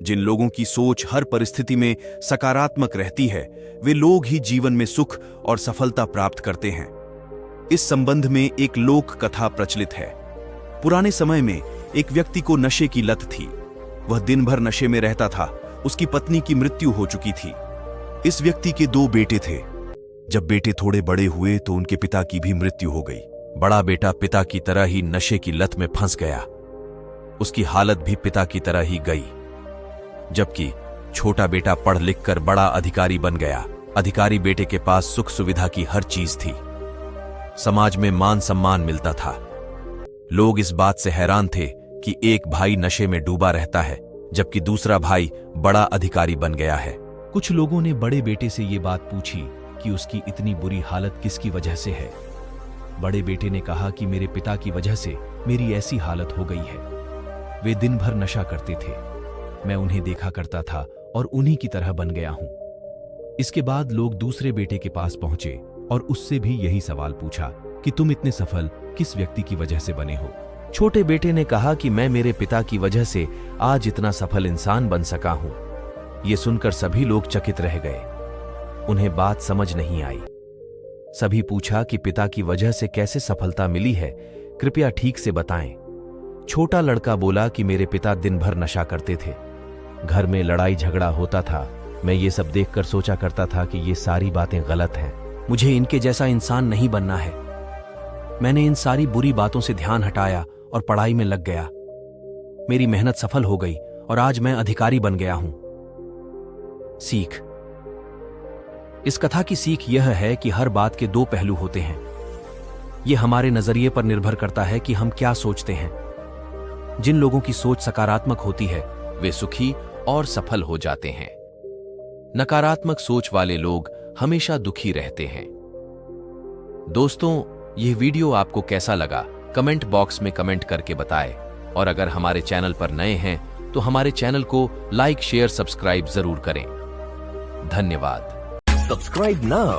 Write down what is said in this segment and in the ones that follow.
जिन लोगों की सोच हर परिस्थिति में सकारात्मक रहती है, वे लोग ही जीवन में सुख और सफलता प्राप्त करते हैं। इस संबंध में एक लोक कथा प्रचलित है। पुराने समय में एक व्यक्ति को नशे की लत थी। वह दिन भर नशे में रहता था। उसकी पत्नी की मृत्यु हो चुकी थी। इस व्यक्ति के 2 बेटे थे। जब बेटे थोड़े बड़े हुए तो उनके पिता की भी मृत्यु हो गई। बड़ा बेटा पिता की तरह ही नशे की लत में फंस गया। उसकी हालत भी पिता की तरह ही गई। जबकि छोटा बेटा पढ़ लिख कर बड़ा अधिकारी बन गया। अधिकारी बेटे के पास सुख सुविधा की हर चीज थी। समाज में मान सम्मान मिलता था। लोग इस बात से हैरान थे कि एक भाई नशे में डूबा रहता है, जबकि दूसरा भाई बड़ा अधिकारी बन गया है। कुछ लोगों ने बड़े बेटे से ये बात पूछी कि उसकी इतनी बुरी हालत किसकी वजह से है। बड़े बेटे ने कहा कि मेरे पिता की वजह से मेरी ऐसी हालत हो गई है। वे दिन भर नशा करते थे। मैं उन्हें देखा करता था और उन्हीं की तरह बन गया हूं। इसके बाद लोग दूसरे बेटे के पास पहुंचे और उससे भी यही सवाल पूछा कि तुम इतने सफल किस व्यक्ति की वजह से बने हो। छोटे बेटे ने कहा कि मैं मेरे पिता की वजह से आज इतना सफल इंसान बन सका हूं। यह सुनकर सभी लोग चकित रह गए। उन्हें बात समझ नहीं आई। सभी पूछा कि पिता की वजह से कैसे सफलता मिली है, कृपया ठीक से बताएं। छोटा लड़का बोला कि मेरे पिता दिन भर नशा करते थे। घर में लड़ाई झगड़ा होता था। मैं ये सब देखकर सोचा करता था कि ये सारी बातें गलत हैं। मुझे इनके जैसा इंसान नहीं बनना है। मैंने इन सारी बुरी बातों से ध्यान हटाया और पढ़ाई में लग गया। मेरी मेहनत सफल हो गई और आज मैं अधिकारी बन गया हूं। सीख। इस कथा की सीख यह है कि हर बात के 2 पहलू होते हैं। यह हमारे नजरिए पर निर्भर करता है कि हम क्या सोचते हैं। जिन लोगों की सोच सकारात्मक होती है, वे सुखी और सफल हो जाते हैं। नकारात्मक सोच वाले लोग हमेशा दुखी रहते हैं। दोस्तों, यह वीडियो आपको कैसा लगा, कमेंट बॉक्स में कमेंट करके बताएं। और अगर हमारे चैनल पर नए हैं तो हमारे चैनल को लाइक, शेयर, सब्सक्राइब जरूर करें। धन्यवाद। Subscribe now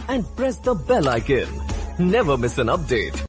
and press the bell icon. Never miss an update.